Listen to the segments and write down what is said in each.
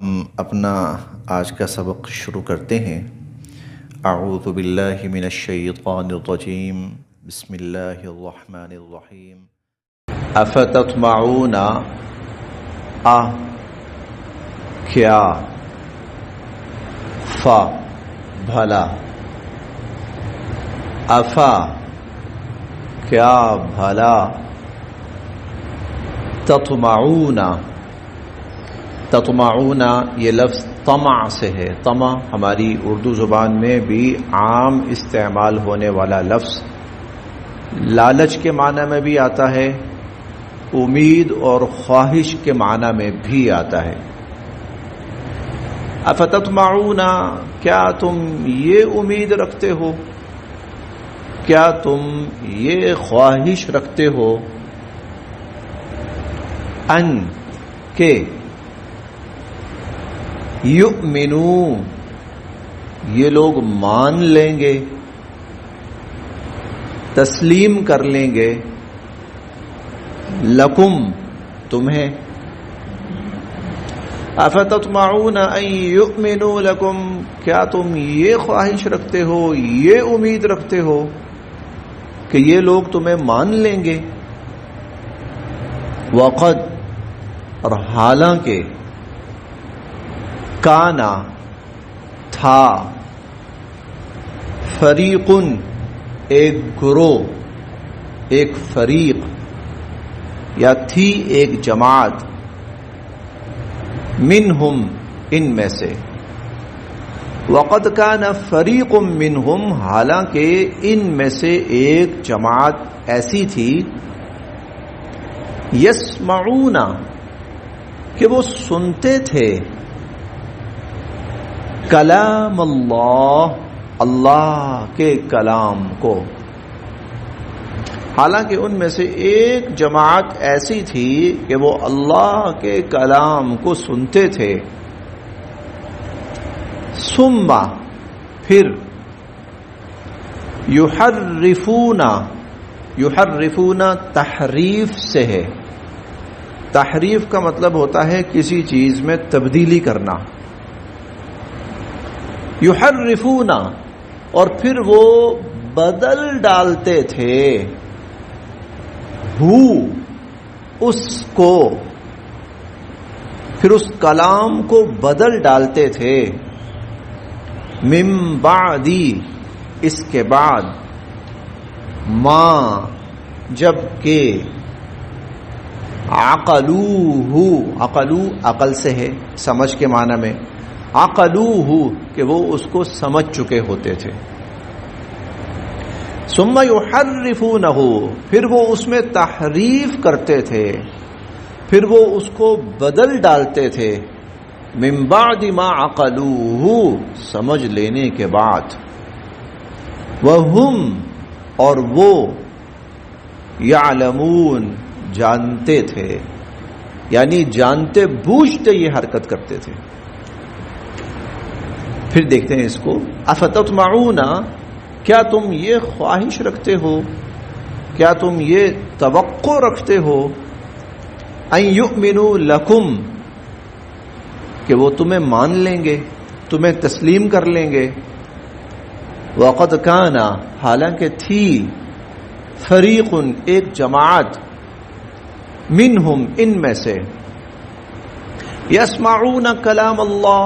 ہم اپنا آج کا سبق شروع کرتے ہیں۔ اعوذ باللہ من الشیطان الرجیم، بسم اللہ الرحمن الرحیم۔ افتطمعون کیا، بھلا، کیا بھلا، تطمعون یہ لفظ طمع سے ہے۔ طمع ہماری اردو زبان میں بھی عام استعمال ہونے والا لفظ، لالچ کے معنی میں بھی آتا ہے، امید اور خواہش کے معنی میں بھی آتا ہے۔ افتطمعون کیا تم یہ امید رکھتے ہو، کیا تم یہ خواہش رکھتے ہو، ان کہ یؤمنو یہ لوگ مان لیں گے، تسلیم کر لیں گے، لکم تمہیں، افتطمعون ان یؤمنوا لکم کیا تم یہ خواہش رکھتے ہو، یہ امید رکھتے ہو کہ یہ لوگ تمہیں مان لیں گے، وقد اور حالانکہ کانا تھا، فریقن ایک گروہ، ایک فریق، یا تھی ایک جماعت، منہم ان میں سے، وقد کان فریق منہم حالانکہ ان میں سے ایک جماعت ایسی تھی، یسمعون کہ وہ سنتے تھے، کلام اللہ اللہ کے کلام کو، حالانکہ ان میں سے ایک جماعت ایسی تھی کہ وہ اللہ کے کلام کو سنتے تھے، ثم پھر یحرفون تحریف سے ہے، تحریف کا مطلب ہوتا ہے کسی چیز میں تبدیلی کرنا، یحرفون اور پھر وہ بدل ڈالتے تھے، اس کو، پھر اس کلام کو بدل ڈالتے تھے، من بعدی اس کے بعد، ما جب کہ، عقلو عقل سے ہے، سمجھ کے معنی میں، عقلوہ کہ وہ اس کو سمجھ چکے ہوتے تھے، ثم یحرفونہ پھر وہ اس میں تحریف کرتے تھے، پھر وہ اس کو بدل ڈالتے تھے، من بعد ما عقلوہ سمجھ لینے کے بعد، وہم اور وہ، یعلمون جانتے تھے، یعنی جانتے بوجھتے یہ حرکت کرتے تھے۔ پھر دیکھتے ہیں اس کو، افتطمعون کیا تم یہ خواہش رکھتے ہو، کیا تم یہ توقع رکھتے ہو، ان یؤمنوا لکم کہ وہ تمہیں مان لیں گے، تمہیں تسلیم کر لیں گے، وقد کان حالانکہ تھی، فریق ایک جماعت، منہم ان میں سے، یسمعون کلام اللہ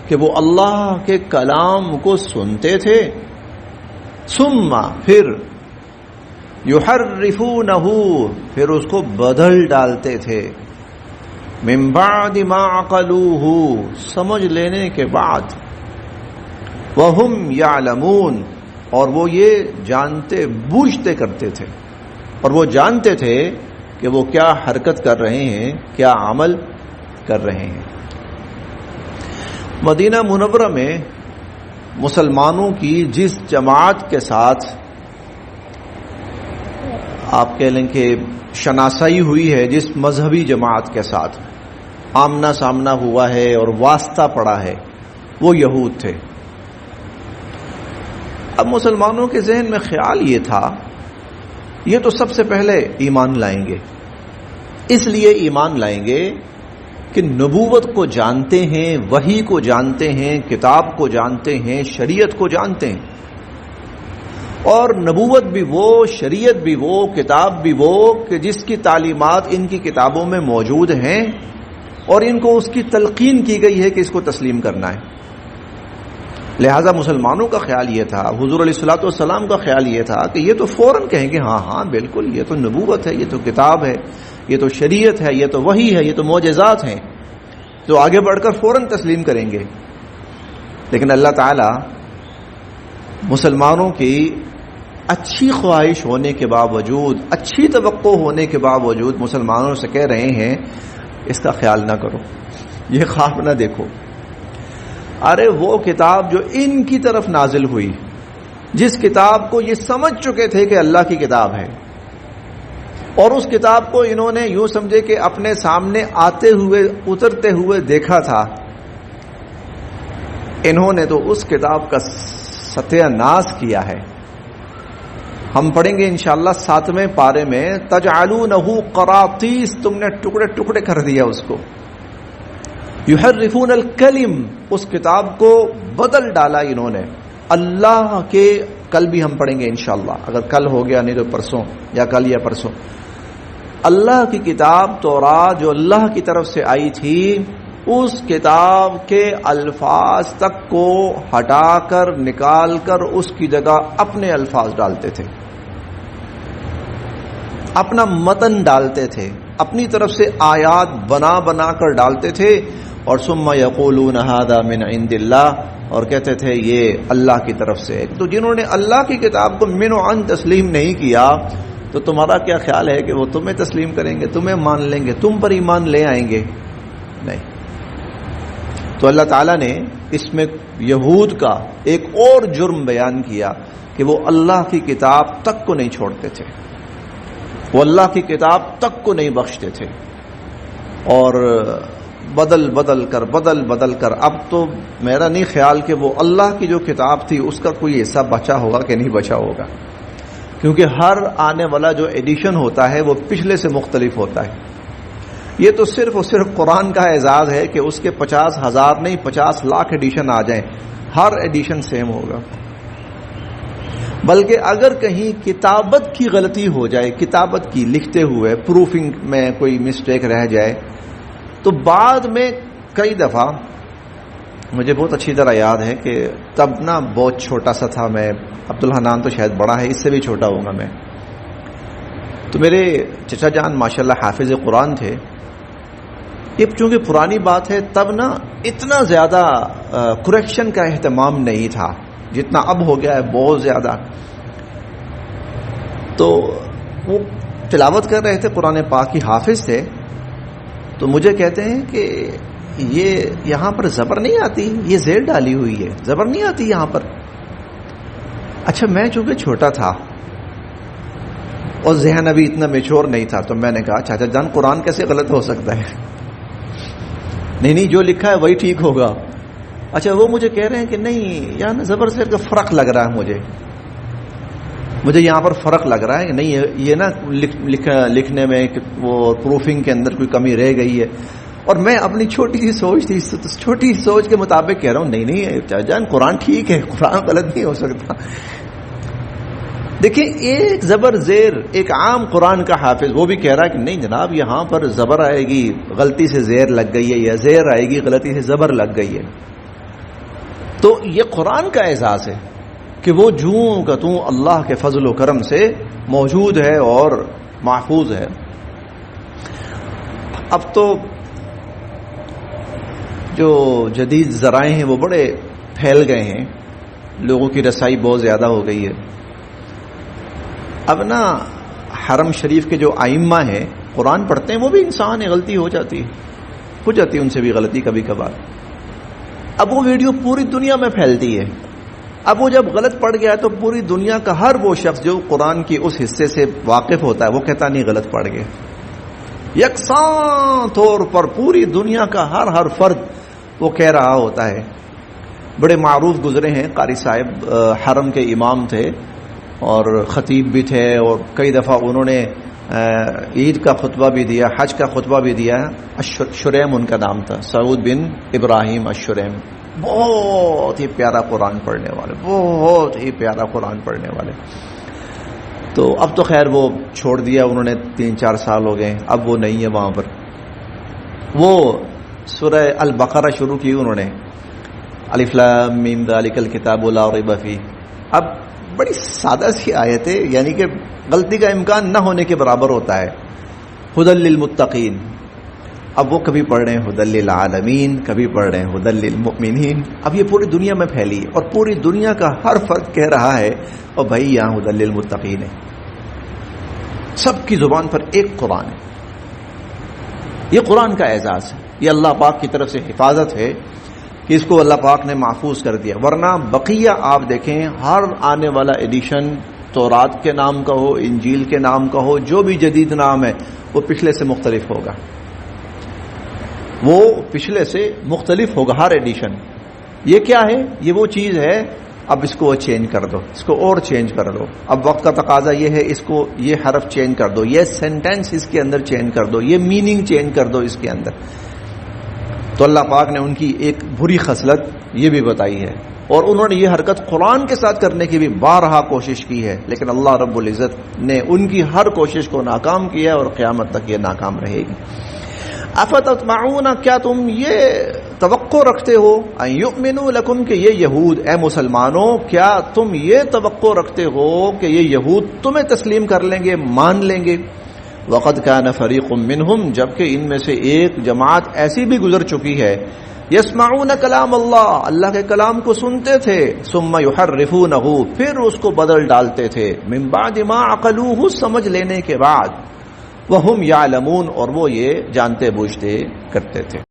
کہ وہ اللہ کے کلام کو سنتے تھے، ثم پھر، یحرفونہ پھر اس کو بدل ڈالتے تھے، من بعد ما عقلوہ سمجھ لینے کے بعد، وہم یعلمون اور وہ یہ جانتے بوجھتے کرتے تھے، اور وہ جانتے تھے کہ وہ کیا حرکت کر رہے ہیں، کیا عمل کر رہے ہیں۔ مدینہ منورہ میں مسلمانوں کی جس جماعت کے ساتھ آپ کہہ لیں کہ شناسائی ہوئی ہے، جس مذہبی جماعت کے ساتھ آمنا سامنا ہوا ہے اور واسطہ پڑا ہے، وہ یہود تھے۔ اب مسلمانوں کے ذہن میں خیال یہ تھا، یہ تو سب سے پہلے ایمان لائیں گے، اس لیے ایمان لائیں گے کہ نبوت کو جانتے ہیں، وحی کو جانتے ہیں، کتاب کو جانتے ہیں، شریعت کو جانتے ہیں، اور نبوت بھی وہ، شریعت بھی وہ، کتاب بھی وہ کہ جس کی تعلیمات ان کی کتابوں میں موجود ہیں اور ان کو اس کی تلقین کی گئی ہے کہ اس کو تسلیم کرنا ہے۔ لہذا مسلمانوں کا خیال یہ تھا، حضور علیہ الصلوۃ والسلام کا خیال یہ تھا کہ یہ تو فوراً کہیں گے ہاں ہاں بالکل، یہ تو نبوت ہے، یہ تو کتاب ہے، یہ تو شریعت ہے، یہ تو وحی ہے، یہ تو معجزات ہیں، تو آگے بڑھ کر فوراً تسلیم کریں گے۔ لیکن اللہ تعالی مسلمانوں کی اچھی خواہش ہونے کے باوجود، اچھی توقع ہونے کے باوجود مسلمانوں سے کہہ رہے ہیں اس کا خیال نہ کرو، یہ خواب نہ دیکھو۔ ارے وہ کتاب جو ان کی طرف نازل ہوئی، جس کتاب کو یہ سمجھ چکے تھے کہ اللہ کی کتاب ہے، اور اس کتاب کو انہوں نے یوں سمجھے کہ اپنے سامنے آتے ہوئے اترتے ہوئے دیکھا تھا، انہوں نے تو اس کتاب کا ستیہ ناش کیا ہے۔ ہم پڑھیں گے انشاءاللہ 7ویں پارے میں، تجعلونہ قراطیس، تم نے ٹکڑے ٹکڑے کر دیا اس کو، یحرفون الکلم، اس کتاب کو بدل ڈالا انہوں نے اللہ کے۔ کل بھی ہم پڑھیں گے انشاءاللہ، اگر کل ہو گیا نہیں تو پرسوں، یا کل یا پرسوں، اللہ کی کتاب تورات جو اللہ کی طرف سے آئی تھی، اس کتاب کے الفاظ تک کو ہٹا کر نکال کر اس کی جگہ اپنے الفاظ ڈالتے تھے، اپنا متن ڈالتے تھے، اپنی طرف سے آیات بنا بنا کر ڈالتے تھے، اور ثم یقولون ھذا من عند اللہ، اور کہتے تھے یہ اللہ کی طرف سے۔ تو جنہوں نے اللہ کی کتاب کو من و عن تسلیم نہیں کیا، تو تمہارا کیا خیال ہے کہ وہ تمہیں تسلیم کریں گے، تمہیں مان لیں گے، تم پر ایمان لے آئیں گے؟ نہیں۔ تو اللہ تعالیٰ نے اس میں یہود کا ایک اور جرم بیان کیا کہ وہ اللہ کی کتاب تک کو نہیں چھوڑتے تھے، وہ اللہ کی کتاب تک کو نہیں بخشتے تھے، اور بدل بدل کر اب تو میرا نہیں خیال کہ وہ اللہ کی جو کتاب تھی اس کا کوئی حصہ بچا ہوگا کہ نہیں بچا ہوگا، کیونکہ ہر آنے والا جو ایڈیشن ہوتا ہے وہ پچھلے سے مختلف ہوتا ہے۔ یہ تو صرف اور صرف قرآن کا اعزاز ہے کہ اس کے 50,000 نہیں 50 لاکھ ایڈیشن آ جائیں، ہر ایڈیشن سیم ہوگا۔ بلکہ اگر کہیں کتابت کی غلطی ہو جائے، کتابت کی لکھتے ہوئے پروفنگ میں کوئی مسٹیک رہ جائے، تو بعد میں کئی دفعہ مجھے بہت اچھی طرح یاد ہے کہ تب نا بہت چھوٹا سا تھا میں، عبدالحنان تو شاید بڑا ہے، اس سے بھی چھوٹا ہوں گا میں، تو میرے چچا جان ماشاءاللہ حافظ قرآن تھے۔ یہ چونکہ پرانی بات ہے، تب نا اتنا زیادہ کریکشن کا اہتمام نہیں تھا جتنا اب ہو گیا ہے، بہت زیادہ۔ تو وہ تلاوت کر رہے تھے قرآن پاک کی، حافظ تھے، تو مجھے کہتے ہیں کہ یہ یہاں پر زبر نہیں آتی، یہ زیر ڈالی ہوئی ہے، زبر نہیں آتی یہاں پر۔ اچھا میں چونکہ چھوٹا تھا اور ذہن ابھی اتنا میچور نہیں تھا، تو میں نے کہا چاچا جان قرآن کیسے غلط ہو سکتا ہے؟ نہیں جو لکھا ہے وہی ٹھیک ہوگا۔ اچھا وہ مجھے کہہ رہے ہیں کہ نہیں یہاں زبر سے فرق لگ رہا ہے، مجھے یہاں پر فرق لگ رہا ہے کہ نہیں یہ نا لکھنے میں وہ پروفنگ کے اندر کوئی کمی رہ گئی ہے، اور میں اپنی چھوٹی سی سوچ تھی، چھوٹی سوچ کے مطابق کہہ رہا ہوں نہیں چاچا جان قرآن ٹھیک ہے، قرآن غلط نہیں ہو سکتا۔ دیکھیں ایک زبر زیر، ایک عام قرآن کا حافظ وہ بھی کہہ رہا ہے کہ نہیں جناب یہاں پر زبر آئے گی غلطی سے زیر لگ گئی ہے، یا زیر آئے گی غلطی سے زبر لگ گئی ہے۔ تو یہ قرآن کا اعزاز ہے کہ وہ جوں کا توں اللہ کے فضل و کرم سے موجود ہے اور محفوظ ہے۔ اب تو جو جدید ذرائع ہیں وہ بڑے پھیل گئے ہیں، لوگوں کی رسائی بہت زیادہ ہو گئی ہے۔ اب نا حرم شریف کے جو ائمہ ہیں قرآن پڑھتے ہیں، وہ بھی انسان ہے، غلطی ہو جاتی ہے ان سے بھی غلطی کبھی کبھار۔ اب وہ ویڈیو پوری دنیا میں پھیلتی ہے، اب وہ جب غلط پڑ گیا تو پوری دنیا کا ہر وہ شخص جو قرآن کی اس حصے سے واقف ہوتا ہے وہ کہتا نہیں غلط پڑ گیا، یکساں طور پر پوری دنیا کا ہر فرد وہ کہہ رہا ہوتا ہے۔ بڑے معروف گزرے ہیں قاری صاحب، حرم کے امام تھے اور خطیب بھی تھے، اور کئی دفعہ انہوں نے عید کا خطبہ بھی دیا، حج کا خطبہ بھی دیا. شریم ان کا نام تھا، سعود بن ابراہیم الشریم. بہت ہی پیارا قرآن پڑھنے والے، بہت ہی پیارا قرآن پڑھنے والے. تو اب تو خیر وہ چھوڑ دیا انہوں نے، 3-4 سال ہو گئے، اب وہ نہیں ہے وہاں پر. وہ سورہ البقرہ شروع کی انہوں نے، الف لام میم ذالک الکتاب لا ریب فیہ. اب بڑی سادہ سی آیت ہے، یعنی کہ غلطی کا امکان نہ ہونے کے برابر ہوتا ہے. ھدی للمتقین، اب وہ کبھی پڑھ رہے ہیں ھدی للعالمین، کبھی پڑھ رہے ہیں ھدی للمؤمنین. اب یہ پوری دنیا میں پھیلی ہے اور پوری دنیا کا ہر فرد کہہ رہا ہے اور بھائی یہاں ھدی للمتقین ہے. سب کی زبان پر ایک قرآن ہے. یہ قرآن کا اعزاز ہے، یہ اللہ پاک کی طرف سے حفاظت ہے کہ اس کو اللہ پاک نے محفوظ کر دیا. ورنہ بقیہ آپ دیکھیں، ہر آنے والا ایڈیشن تورات کے نام کا ہو، انجیل کے نام کا ہو، جو بھی جدید نام ہے وہ پچھلے سے مختلف ہوگا، وہ پچھلے سے مختلف ہوگا ہر ایڈیشن. یہ کیا ہے؟ یہ وہ چیز ہے، اب اس کو چینج کر دو، اس کو اور چینج کر دو. اب وقت کا تقاضا یہ ہے، اس کو یہ حرف چینج کر دو، یہ سینٹینس اس کے اندر چینج کر دو، یہ میننگ چینج کر دو اس کے اندر. تو اللہ پاک نے ان کی ایک بری خصلت یہ بھی بتائی ہے، اور انہوں نے یہ حرکت قرآن کے ساتھ کرنے کی بھی بارہا کوشش کی ہے، لیکن اللہ رب العزت نے ان کی ہر کوشش کو ناکام کیا ہے اور قیامت تک یہ ناکام رہے گی. افتطمعون، کیا تم یہ توقع رکھتے ہو، ان یؤمنوا لکم، کہ یہ یہود، اے مسلمانوں کیا تم یہ توقع رکھتے ہو کہ یہ یہود تمہیں تسلیم کر لیں گے، مان لیں گے. وقد كان فریق منہم، جبکہ ان میں سے ایک جماعت ایسی بھی گزر چکی ہے، یسمعون کلام اللہ، اللہ کے کلام کو سنتے تھے، ثم یحرفونہ، پھر اس کو بدل ڈالتے تھے، من بعد ما عقلوہ، سمجھ لینے کے بعد، وہم یعلمون، اور وہ یہ جانتے بوجھتے کرتے تھے.